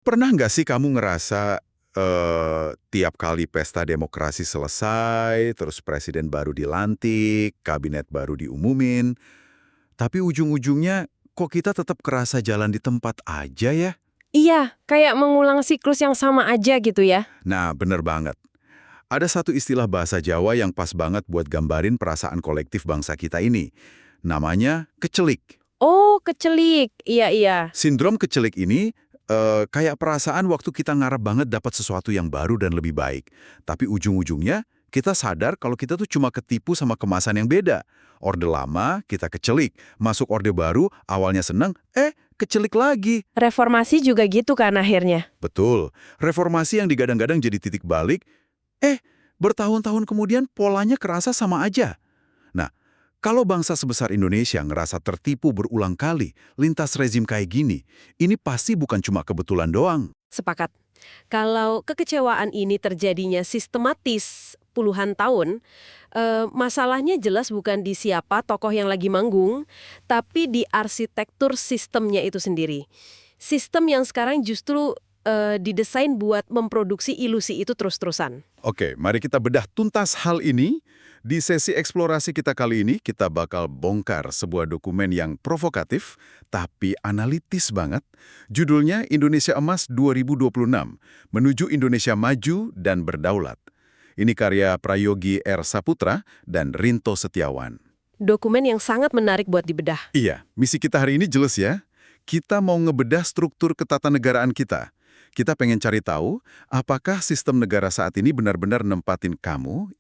Pernah nggak sih kamu ngerasa tiap kali pesta demokrasi selesai, terus presiden baru dilantik, kabinet baru diumumin, tapi ujung-ujungnya kok kita tetap kerasa jalan di tempat aja ya? Iya, kayak mengulang siklus yang sama aja gitu ya. Nah, bener banget. Ada satu istilah bahasa Jawa yang pas banget buat gambarin perasaan kolektif bangsa kita ini. Namanya kecelik. Oh, kecelik. Iya, iya. Sindrom kecelik ini kayak perasaan waktu kita ngarep banget dapat sesuatu yang baru dan lebih baik. Tapi ujung-ujungnya kita sadar kalau kita tuh cuma ketipu sama kemasan yang beda. Orde lama, kita kecelik. Masuk orde baru, awalnya seneng, kecelik lagi. Reformasi juga gitu kan akhirnya. Betul, reformasi yang digadang-gadang jadi titik balik, bertahun-tahun kemudian polanya kerasa sama aja. Nah, kalau bangsa sebesar Indonesia ngerasa tertipu berulang kali lintas rezim kayak gini, ini pasti bukan cuma kebetulan doang. Sepakat. Kalau kekecewaan ini terjadinya sistematis puluhan tahun, masalahnya jelas bukan di siapa tokoh yang lagi manggung, tapi di arsitektur sistemnya itu sendiri. Sistem yang sekarang justru didesain buat memproduksi ilusi itu terus-terusan. Oke, mari kita bedah tuntas hal ini. Di sesi eksplorasi kita kali ini, kita bakal bongkar sebuah dokumen yang provokatif, tapi analitis banget. Judulnya Indonesia Emas 2026, Menuju Indonesia Maju dan Berdaulat. Ini karya Prayogi R. Saputra dan Rinto Setiawan. Dokumen yang sangat menarik buat dibedah. Iya, misi kita hari ini jelas ya. Kita mau ngebedah struktur ketatanegaraan kita. Kita pengen cari tahu, apakah sistem negara saat ini benar-benar nempatin kamu,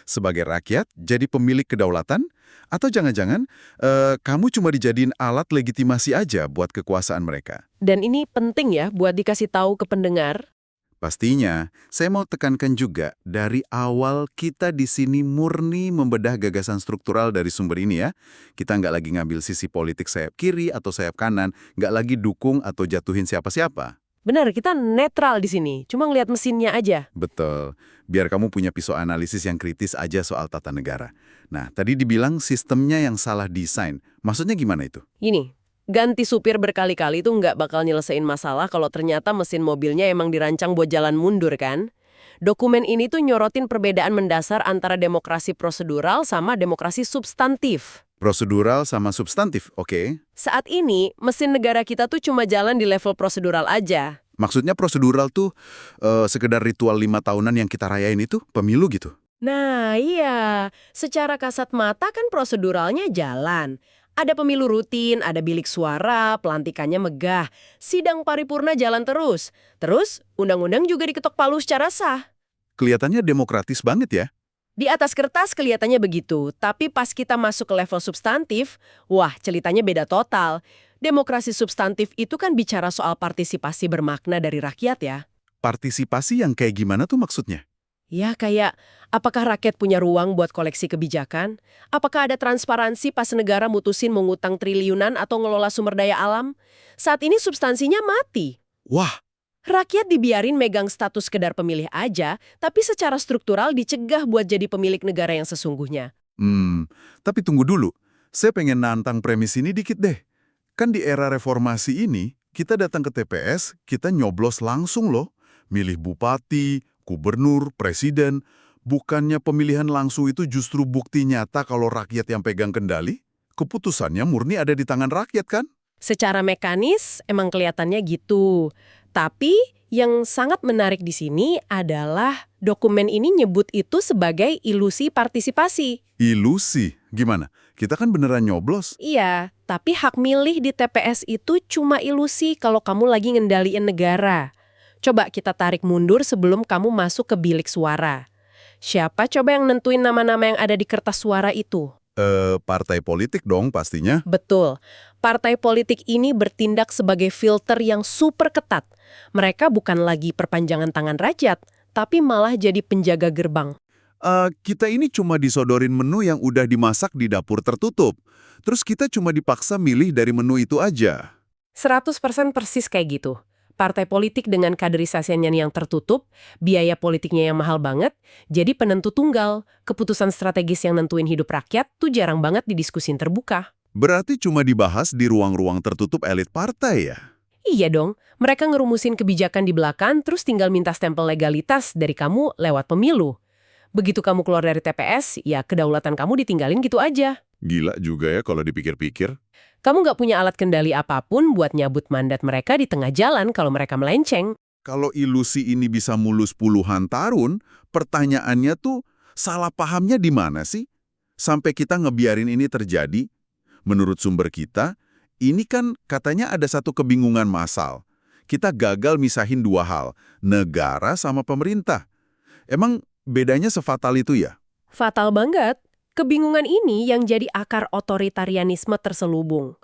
sebagai rakyat, jadi pemilik kedaulatan? Atau jangan-jangan, kamu cuma dijadiin alat legitimasi aja buat kekuasaan mereka? Dan ini penting ya buat dikasih tahu ke pendengar. Pastinya, saya mau tekankan juga, dari awal kita di sini murni membedah gagasan struktural dari sumber ini ya. Kita nggak lagi ngambil sisi politik sayap kiri atau sayap kanan, nggak lagi dukung atau jatuhin siapa-siapa. Benar, kita netral di sini, cuma ngelihat mesinnya aja. Betul. Biar kamu punya pisau analisis yang kritis aja soal tata negara. Nah, tadi dibilang sistemnya yang salah desain. Maksudnya gimana itu? Gini, ganti supir berkali-kali itu nggak bakal nyelesain masalah kalau ternyata mesin mobilnya emang dirancang buat jalan mundur kan? Dokumen ini tuh nyorotin perbedaan mendasar antara demokrasi prosedural sama demokrasi substantif. Prosedural sama substantif, oke. Saat ini, mesin negara kita tuh cuma jalan di level prosedural aja. Maksudnya prosedural tuh sekedar ritual 5 tahunan yang kita rayain itu, pemilu gitu. Nah, iya. Secara kasat mata kan proseduralnya jalan. Ada pemilu rutin, ada bilik suara, pelantikannya megah, sidang paripurna jalan terus. Terus, undang-undang juga diketok palu secara sah. Kelihatannya demokratis banget ya. Di atas kertas kelihatannya begitu, tapi pas kita masuk ke level substantif, wah, ceritanya beda total. Demokrasi substantif itu kan bicara soal partisipasi bermakna dari rakyat ya. Partisipasi yang kayak gimana tuh maksudnya? Ya, kayak apakah rakyat punya ruang buat koleksi kebijakan? Apakah ada transparansi pas negara mutusin mengutang triliunan atau ngelola sumber daya alam? Saat ini substansinya mati. Wah, Rakyat dibiarin megang status sekedar pemilih aja, tapi secara struktural dicegah buat jadi pemilik negara yang sesungguhnya. tapi tunggu dulu. Saya pengen nantang premis ini dikit deh. Kan di era reformasi ini, kita datang ke TPS, kita nyoblos langsung loh. Milih bupati, gubernur, presiden. Bukannya pemilihan langsung itu justru bukti nyata kalau rakyat yang pegang kendali? Keputusannya murni ada di tangan rakyat kan? Secara mekanis, emang kelihatannya gitu. Tapi yang sangat menarik di sini adalah dokumen ini nyebut itu sebagai ilusi partisipasi. Ilusi. Gimana? Kita kan beneran nyoblos. Iya, tapi hak milih di TPS itu cuma ilusi kalau kamu lagi ngendaliin negara. Coba kita tarik mundur sebelum kamu masuk ke bilik suara. Siapa coba yang nentuin nama-nama yang ada di kertas suara itu? Partai politik dong pastinya. Betul. Partai politik ini bertindak sebagai filter yang super ketat. Mereka bukan lagi perpanjangan tangan rakyat, tapi malah jadi penjaga gerbang. Kita ini cuma disodorin menu yang udah dimasak di dapur tertutup. Terus kita cuma dipaksa milih dari menu itu aja. 100% persis kayak gitu. Partai politik dengan kaderisasinya yang tertutup, biaya politiknya yang mahal banget, jadi penentu tunggal. Keputusan strategis yang nentuin hidup rakyat tuh jarang banget didiskusin terbuka. Berarti cuma dibahas di ruang-ruang tertutup elit partai ya? Iya dong, mereka ngerumusin kebijakan di belakang terus tinggal minta stempel legalitas dari kamu lewat pemilu. Begitu kamu keluar dari TPS, ya kedaulatan kamu ditinggalin gitu aja. Gila juga ya kalau dipikir-pikir. Kamu nggak punya alat kendali apapun buat nyabut mandat mereka di tengah jalan kalau mereka melenceng. Kalau ilusi ini bisa mulus puluhan tahun, pertanyaannya tuh salah pahamnya di mana sih? Sampai kita ngebiarin ini terjadi? Menurut sumber kita, ini kan katanya ada satu kebingungan massal. Kita gagal misahin dua hal, negara sama pemerintah. Emang bedanya sefatal itu ya? Fatal banget. Kebingungan ini yang jadi akar otoritarianisme terselubung.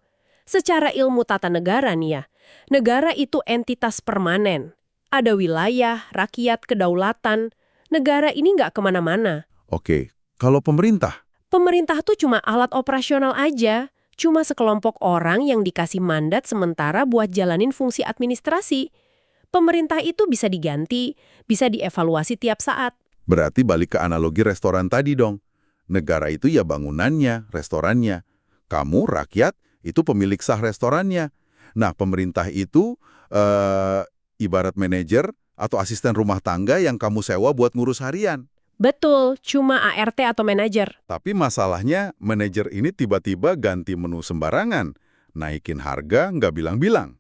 Secara ilmu tata negara nih ya, negara itu entitas permanen. Ada wilayah, rakyat, kedaulatan. Negara ini nggak kemana-mana. Oke, kalau pemerintah? Pemerintah tuh cuma alat operasional aja. Cuma sekelompok orang yang dikasih mandat sementara buat jalanin fungsi administrasi. Pemerintah itu bisa diganti, bisa dievaluasi tiap saat. Berarti balik ke analogi restoran tadi dong. Negara itu ya bangunannya, restorannya. Kamu, rakyat, itu pemilik sah restorannya. Nah, pemerintah itu ibarat manajer atau asisten rumah tangga yang kamu sewa buat ngurus harian. Betul, cuma ART atau manajer. Tapi masalahnya, manajer ini tiba-tiba ganti menu sembarangan. Naikin harga nggak bilang-bilang.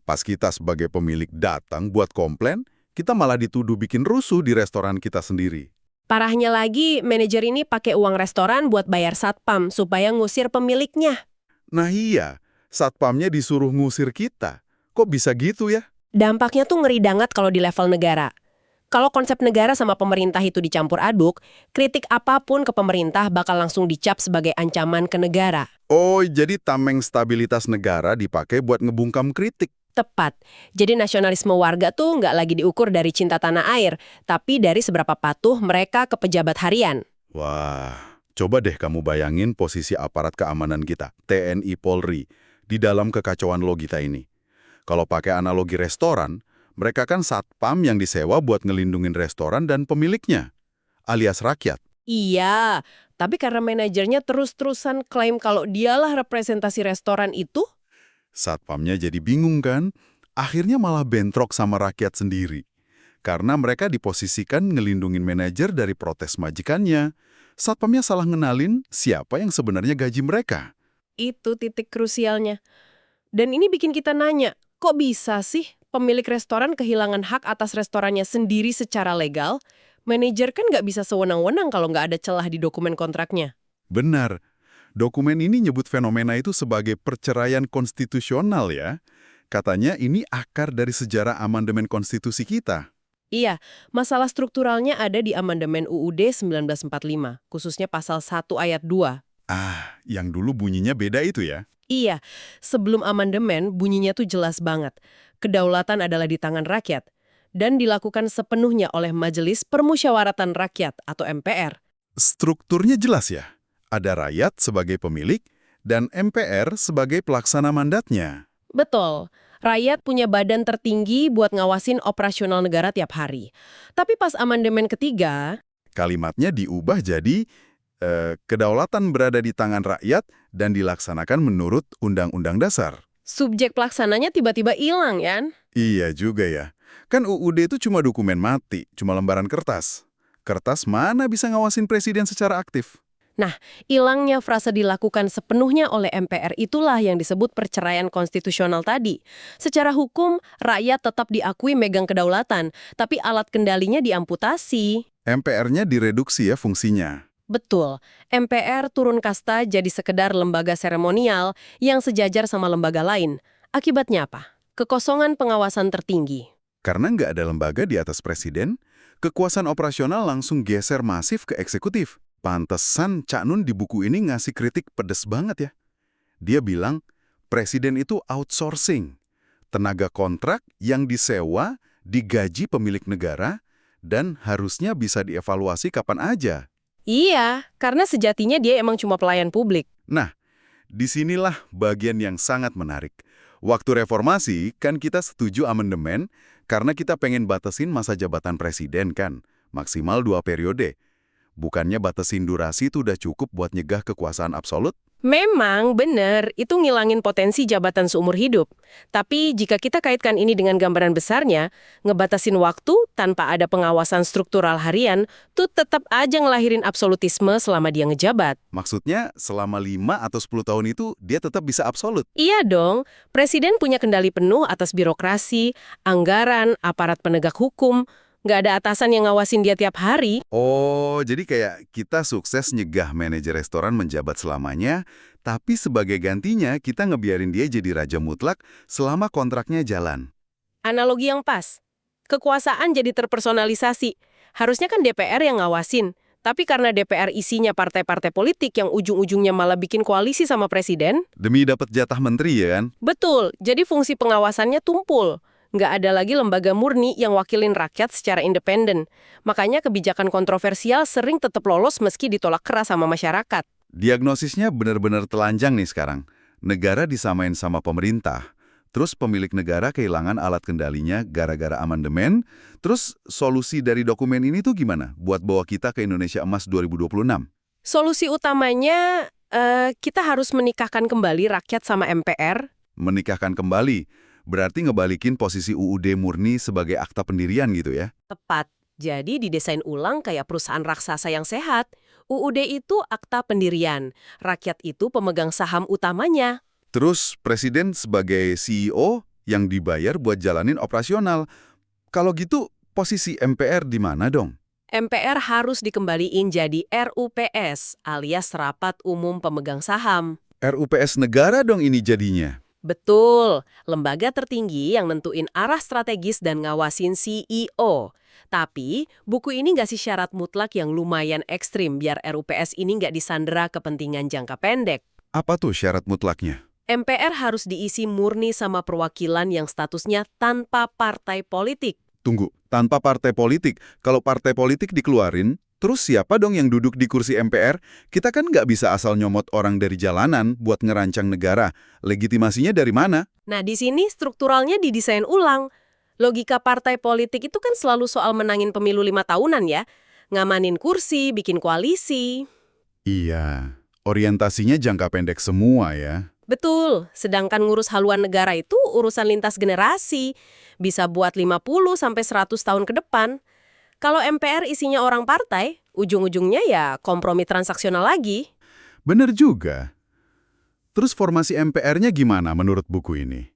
Pas kita sebagai pemilik datang buat komplain, kita malah dituduh bikin rusuh di restoran kita sendiri. Parahnya lagi, manajer ini pakai uang restoran buat bayar satpam supaya ngusir pemiliknya. Nah iya, satpamnya disuruh ngusir kita. Kok bisa gitu ya? Dampaknya tuh ngeri banget kalau di level negara. Kalau konsep negara sama pemerintah itu dicampur aduk, kritik apapun ke pemerintah bakal langsung dicap sebagai ancaman ke negara. Oh, jadi tameng stabilitas negara dipakai buat ngebungkam kritik. Tepat. Jadi nasionalisme warga tuh nggak lagi diukur dari cinta tanah air, tapi dari seberapa patuh mereka ke pejabat harian. Wah, coba deh kamu bayangin posisi aparat keamanan kita, TNI Polri, di dalam kekacauan logika ini. Kalau pakai analogi restoran, mereka kan satpam yang disewa buat ngelindungin restoran dan pemiliknya, alias rakyat. Iya, tapi karena manajernya terus-terusan klaim kalau dialah representasi restoran itu, Satpamnya jadi bingung kan? Akhirnya malah bentrok sama rakyat sendiri. Karena mereka diposisikan ngelindungin manajer dari protes majikannya. Satpamnya salah ngenalin siapa yang sebenarnya gaji mereka. itu titik krusialnya. Dan ini bikin kita nanya, kok bisa sih pemilik restoran kehilangan hak atas restorannya sendiri secara legal? Manajer kan nggak bisa sewenang-wenang kalau nggak ada celah di dokumen kontraknya. Benar. Dokumen ini nyebut fenomena itu sebagai perceraian konstitusional ya. Katanya ini akar dari sejarah amandemen konstitusi kita. Iya, masalah strukturalnya ada di amandemen UUD 1945, khususnya pasal 1 ayat 2. Ah, yang dulu bunyinya beda itu ya. Iya, sebelum amandemen bunyinya tuh jelas banget. Kedaulatan adalah di tangan rakyat dan dilakukan sepenuhnya oleh Majelis Permusyawaratan Rakyat atau MPR. Strukturnya jelas ya. Ada rakyat sebagai pemilik dan MPR sebagai pelaksana mandatnya. Betul, rakyat punya badan tertinggi buat ngawasin operasional negara tiap hari. Tapi pas amandemen ketiga, Kalimatnya diubah jadi kedaulatan berada di tangan rakyat dan dilaksanakan menurut Undang-Undang Dasar. subjek pelaksananya tiba-tiba hilang, ya? Iya juga ya. Kan UUD itu cuma dokumen mati, cuma lembaran kertas. Kertas mana bisa ngawasin presiden secara aktif? Nah, hilangnya frase dilakukan sepenuhnya oleh MPR itulah yang disebut perceraian konstitusional tadi. Secara hukum, rakyat tetap diakui megang kedaulatan, tapi alat kendalinya diamputasi. MPR-nya direduksi ya fungsinya. Betul, MPR turun kasta jadi sekedar lembaga seremonial yang sejajar sama lembaga lain. Akibatnya apa? Kekosongan pengawasan tertinggi. Karena nggak ada lembaga di atas presiden, kekuasaan operasional langsung geser masif ke eksekutif. Pantesan Cak Nun di buku ini ngasih kritik pedes banget ya. Dia bilang, presiden itu outsourcing. Tenaga kontrak yang disewa, digaji pemilik negara, dan harusnya bisa dievaluasi kapan aja. Iya, karena sejatinya dia emang cuma pelayan publik. Nah, disinilah bagian yang sangat menarik. Waktu reformasi, kan kita setuju amandemen karena kita pengen batasin masa jabatan presiden kan, maksimal 2 periode. Bukannya batasin durasi itu udah cukup buat nyegah kekuasaan absolut? Memang benar, itu ngilangin potensi jabatan seumur hidup. Tapi jika kita kaitkan ini dengan gambaran besarnya, ngebatasin waktu tanpa ada pengawasan struktural harian, tuh tetap aja ngelahirin absolutisme selama dia ngejabat. Maksudnya selama 5 atau 10 tahun itu dia tetap bisa absolut. Iya dong, presiden punya kendali penuh atas birokrasi, anggaran, aparat penegak hukum. Nggak ada atasan yang ngawasin dia tiap hari. Oh, jadi kayak kita sukses nyegah manajer restoran menjabat selamanya, tapi sebagai gantinya kita ngebiarin dia jadi raja mutlak selama kontraknya jalan. Analogi yang pas. Kekuasaan jadi terpersonalisasi. Harusnya kan DPR yang ngawasin. Tapi karena DPR isinya partai-partai politik yang ujung-ujungnya malah bikin koalisi sama presiden, Demi dapat jatah menteri ya kan? betul, jadi fungsi pengawasannya tumpul. Nggak ada lagi lembaga murni yang wakilin rakyat secara independen. Makanya kebijakan kontroversial sering tetap lolos meski ditolak keras sama masyarakat. Diagnosisnya benar-benar telanjang nih sekarang. Negara disamain sama pemerintah. Terus pemilik negara kehilangan alat kendalinya gara-gara amandemen. Terus solusi dari dokumen ini tuh gimana buat bawa kita ke Indonesia Emas 2026? Solusi utamanya, kita harus menikahkan kembali rakyat sama MPR. Menikahkan kembali, berarti ngebalikin posisi UUD murni sebagai akta pendirian gitu ya? Tepat. Jadi didesain ulang kayak perusahaan raksasa yang sehat. UUD itu akta pendirian. Rakyat itu pemegang saham utamanya. Terus presiden sebagai CEO yang dibayar buat jalanin operasional. Kalau gitu, posisi MPR di mana dong? MPR harus dikembaliin jadi RUPS alias Rapat Umum Pemegang Saham. RUPS negara dong ini jadinya. Betul, lembaga tertinggi yang nentuin arah strategis dan ngawasin CEO. Tapi, buku ini nggak sih syarat mutlak yang lumayan ekstrim biar RUPS ini nggak disandera kepentingan jangka pendek. Apa tuh syarat mutlaknya? MPR harus diisi murni sama perwakilan yang statusnya tanpa partai politik. Tunggu, tanpa partai politik. Kalau partai politik dikeluarin, terus siapa dong yang duduk di kursi MPR? Kita kan nggak bisa asal nyomot orang dari jalanan buat ngerancang negara. Legitimasinya dari mana? Nah, di sini strukturalnya didesain ulang. Logika partai politik itu kan selalu soal menangin pemilu 5 tahunan ya. Ngamanin kursi, bikin koalisi. Iya, orientasinya jangka pendek semua ya. Betul, sedangkan ngurus haluan negara itu urusan lintas generasi. Bisa buat 50-100 tahun ke depan. Kalau MPR isinya orang partai, ujung-ujungnya ya kompromi transaksional lagi. Bener juga. Terus formasi MPR-nya gimana menurut buku ini?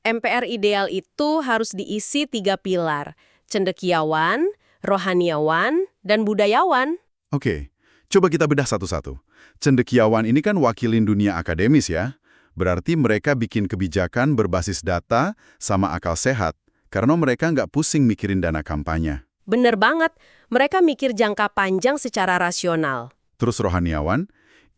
MPR ideal itu harus diisi 3 pilar. Cendekiawan, rohaniawan, dan budayawan. Oke, coba kita bedah satu-satu. Cendekiawan ini kan wakilin dunia akademis ya. Berarti mereka bikin kebijakan berbasis data sama akal sehat. Karena mereka nggak pusing mikirin dana kampanye. Bener banget, mereka mikir jangka panjang secara rasional. Terus rohaniawan,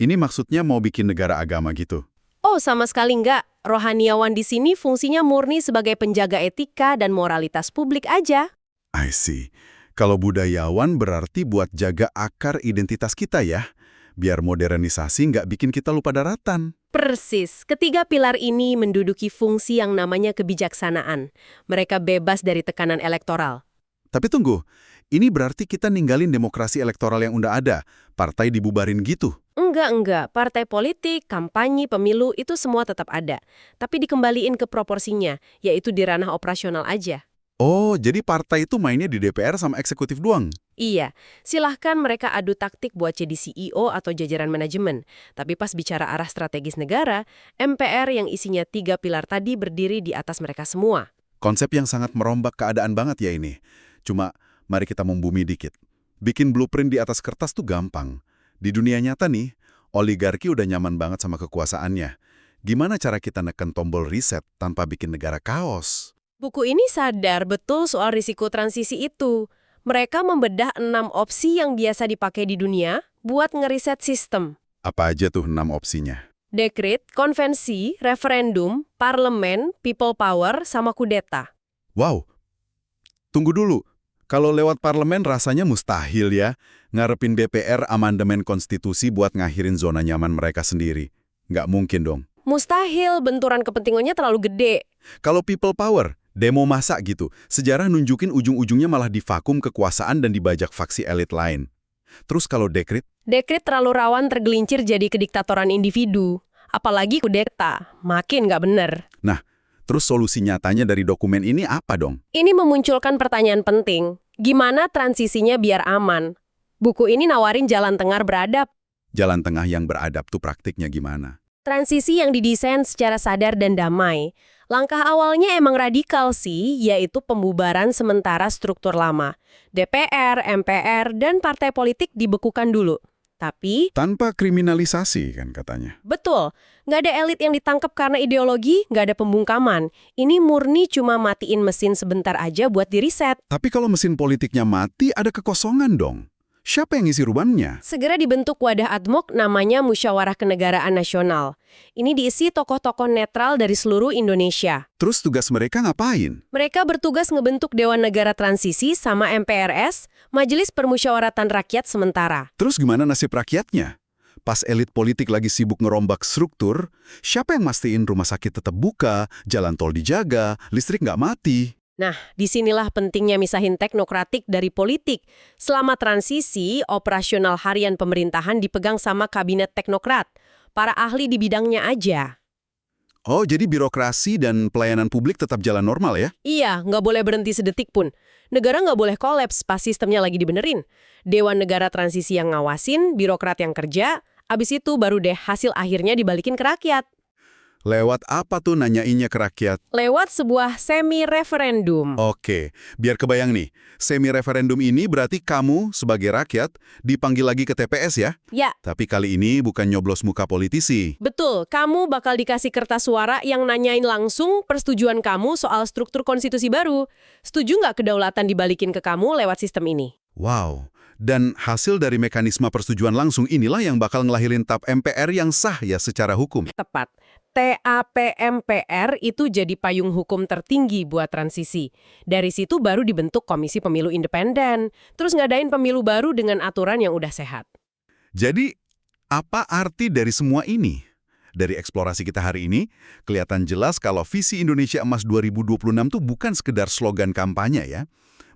ini maksudnya mau bikin negara agama gitu. Oh, sama sekali nggak. Rohaniawan di sini fungsinya murni sebagai penjaga etika dan moralitas publik aja. I see. Kalau budayawan berarti buat jaga akar identitas kita ya. Biar modernisasi nggak bikin kita lupa daratan. Persis, ketiga pilar ini menduduki fungsi yang namanya kebijaksanaan. Mereka bebas dari tekanan elektoral. Tapi tunggu, ini berarti kita ninggalin demokrasi elektoral yang udah ada. Partai dibubarin gitu. Enggak. Partai politik, kampanye, pemilu itu semua tetap ada. Tapi dikembaliin ke proporsinya, yaitu di ranah operasional aja. Oh, jadi partai itu mainnya di DPR sama eksekutif doang? Iya, silahkan mereka adu taktik buat jadi CEO atau jajaran manajemen. Tapi pas bicara arah strategis negara, MPR yang isinya 3 pilar tadi berdiri di atas mereka semua. Konsep yang sangat merombak keadaan banget ya ini. Cuma, mari kita membumi dikit. Bikin blueprint di atas kertas tuh gampang. Di dunia nyata nih, oligarki udah nyaman banget sama kekuasaannya. Gimana cara kita neken tombol reset tanpa bikin negara kaos? Buku ini sadar betul soal risiko transisi itu. Mereka membedah 6 opsi yang biasa dipakai di dunia buat ngeriset sistem. Apa aja tuh 6 opsinya? Dekret, konvensi, referendum, parlemen, people power, sama kudeta. Wow, tunggu dulu. Kalau lewat parlemen rasanya mustahil ya. Ngarepin DPR amandemen konstitusi buat ngakhirin zona nyaman mereka sendiri. Nggak mungkin dong. Mustahil, benturan kepentingannya terlalu gede. Kalau people power, demo masa gitu. Sejarah nunjukin ujung-ujungnya malah divakum kekuasaan dan dibajak faksi elit lain. Terus kalau dekret? Dekrit terlalu rawan tergelincir jadi kediktatoran individu. Apalagi kudeta, makin nggak bener. Nah, terus solusi nyatanya dari dokumen ini apa dong? Ini memunculkan pertanyaan penting. Gimana transisinya biar aman? Buku ini nawarin jalan tengah beradab. Jalan tengah yang beradab tuh praktiknya gimana? Transisi yang didesain secara sadar dan damai. Langkah awalnya emang radikal sih, yaitu pembubaran sementara struktur lama. DPR, MPR, dan partai politik dibekukan dulu. Tapi, Tanpa kriminalisasi kan katanya. betul, nggak ada elit yang ditangkap karena ideologi, nggak ada pembungkaman. Ini murni cuma matiin mesin sebentar aja buat diriset. Tapi kalau mesin politiknya mati, ada kekosongan dong. Siapa yang ngisi rubannya? Segera dibentuk wadah ad hoc namanya Musyawarah Kenegaraan Nasional. Ini diisi tokoh-tokoh netral dari seluruh Indonesia. Terus tugas mereka ngapain? Mereka bertugas ngebentuk Dewan Negara Transisi sama MPRS, Majelis Permusyawaratan Rakyat Sementara. Terus gimana nasib rakyatnya? Pas elit politik lagi sibuk ngerombak struktur, siapa yang mastiin rumah sakit tetap buka, jalan tol dijaga, listrik nggak mati? Nah, disinilah pentingnya misahin teknokratik dari politik. Selama transisi, operasional harian pemerintahan dipegang sama kabinet teknokrat. Para ahli di bidangnya aja. Oh, jadi birokrasi dan pelayanan publik tetap jalan normal ya? Iya, nggak boleh berhenti sedetik pun. Negara nggak boleh kolaps pas sistemnya lagi dibenerin. Dewan Negara Transisi yang ngawasin, birokrat yang kerja, abis itu baru deh hasil akhirnya dibalikin ke rakyat. Lewat apa tuh nanyainnya ke rakyat? Lewat sebuah semi-referendum. Oke, biar kebayang nih, semi-referendum ini berarti kamu sebagai rakyat dipanggil lagi ke TPS ya? Ya, Tapi kali ini bukan nyoblos muka politisi. betul. Kamu bakal dikasih kertas suara yang nanyain langsung persetujuan kamu soal struktur konstitusi baru. Setuju nggak kedaulatan dibalikin ke kamu lewat sistem ini? Wow, dan hasil dari mekanisme persetujuan langsung inilah yang bakal ngelahirin TAP MPR yang sah ya secara hukum. Tepat. TAP MPR itu jadi payung hukum tertinggi buat transisi. Dari situ baru dibentuk Komisi Pemilu Independen. Terus ngadain pemilu baru dengan aturan yang udah sehat. Jadi, apa arti dari semua ini? Dari eksplorasi kita hari ini, kelihatan jelas kalau visi Indonesia Emas 2026 tuh bukan sekedar slogan kampanye ya.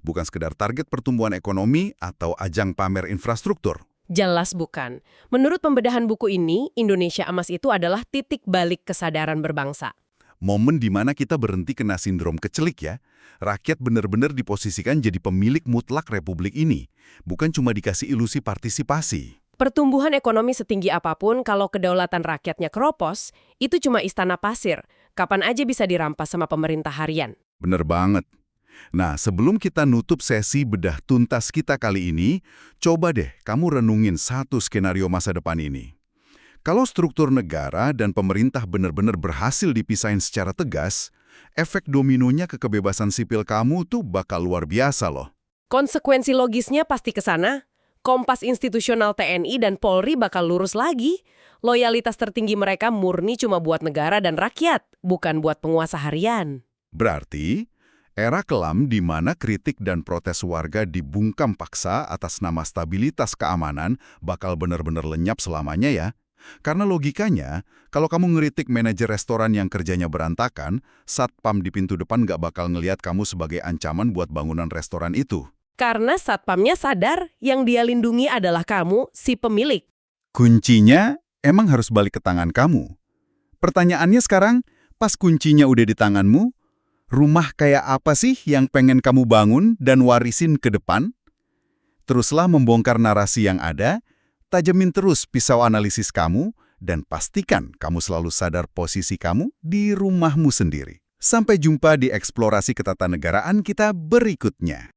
Bukan sekedar target pertumbuhan ekonomi atau ajang pamer infrastruktur. Jelas bukan. Menurut pembedahan buku ini, Indonesia Emas itu adalah titik balik kesadaran berbangsa. Momen di mana kita berhenti kena sindrom kecelik ya. Rakyat benar-benar diposisikan jadi pemilik mutlak republik ini. Bukan cuma dikasih ilusi partisipasi. Pertumbuhan ekonomi setinggi apapun kalau kedaulatan rakyatnya keropos, itu cuma istana pasir. Kapan aja bisa dirampas sama pemerintah harian. Bener banget. Nah, sebelum kita nutup sesi bedah tuntas kita kali ini, coba deh kamu renungin satu skenario masa depan ini. Kalau struktur negara dan pemerintah benar-benar berhasil dipisahin secara tegas, efek dominonya ke kebebasan sipil kamu tuh bakal luar biasa loh. Konsekuensi logisnya pasti ke sana. Kompas institusional TNI dan Polri bakal lurus lagi. Loyalitas tertinggi mereka murni cuma buat negara dan rakyat, bukan buat penguasa harian. Berarti, era kelam di mana kritik dan protes warga dibungkam paksa atas nama stabilitas keamanan bakal benar-benar lenyap selamanya ya. Karena logikanya, kalau kamu ngeritik manajer restoran yang kerjanya berantakan, satpam di pintu depan nggak bakal ngelihat kamu sebagai ancaman buat bangunan restoran itu. Karena satpamnya sadar yang dia lindungi adalah kamu, si pemilik. Kuncinya emang harus balik ke tangan kamu. Pertanyaannya sekarang, pas kuncinya udah di tanganmu, rumah kayak apa sih yang pengen kamu bangun dan warisin ke depan? Teruslah membongkar narasi yang ada, tajemin terus pisau analisis kamu, dan pastikan kamu selalu sadar posisi kamu di rumahmu sendiri. Sampai jumpa di eksplorasi ketatanegaraan kita berikutnya.